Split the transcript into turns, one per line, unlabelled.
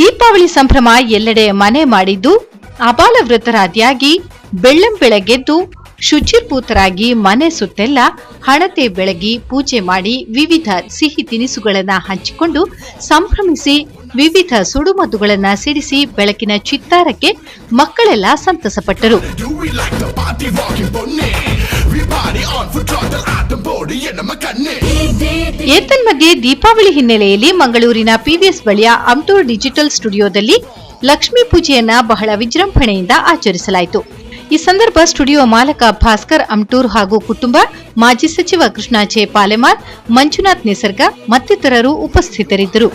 ದೀಪಾವಳಿ ಸಂಭ್ರಮ ಎಲ್ಲೆಡೆ ಮನೆ ಮಾಡಿದ್ದು ಅಬಾಲವೃತರಾದಿಯಾಗಿ ಬೆಳ್ಳಂಬೆಳಗೆದ್ದು ಶುಚಿರ್ಭೂತರಾಗಿ ಮನೆ ಸುತ್ತೆಲ್ಲ ಹಣತೆ ಬೆಳಗಿ ಪೂಜೆ ಮಾಡಿ ವಿವಿಧ ಸಿಹಿ ತಿನಿಸುಗಳನ್ನು ಹಂಚಿಕೊಂಡು ಸಂಭ್ರಮಿಸಿ ವಿವಿಧ ಸುಡುಮದ್ದುಗಳನ್ನ ಸಿಡಿಸಿ ಬೆಳಕಿನ ಚಿತ್ತಾರಕ್ಕೆ ಮಕ್ಕಳೆಲ್ಲ ಸಂತಸಪಟ್ಟರು. ಏತನ್ಮಧ್ಯೆ ದೀಪಾವಳಿ ಹಿನ್ನೆಲೆಯಲ್ಲಿ ಮಂಗಳೂರಿನ ಪಿವಿಎಸ್ ಬಳಿಯ ಅಮ್ಟೂರ್ ಡಿಜಿಟಲ್ ಸ್ಟುಡಿಯೋದಲ್ಲಿ ಲಕ್ಷ್ಮೀ ಪೂಜೆಯನ್ನ ಬಹಳ ವಿಜೃಂಭಣೆಯಿಂದ ಆಚರಿಸಲಾಯಿತು. ಈ ಸಂದರ್ಭ ಸ್ಟುಡಿಯೋ ಮಾಲಕ ಭಾಸ್ಕರ್ ಅಮ್ಟೂರ್ ಹಾಗೂ ಕುಟುಂಬ, ಮಾಜಿ ಸಚಿವ ಕೃಷ್ಣಾಚೆ ಪಾಲೆಮಾರ್, ಮಂಜುನಾಥ್ ನಿಸರ್ಗ ಮತ್ತಿತರರು ಉಪಸ್ಥಿತರಿದ್ದರು.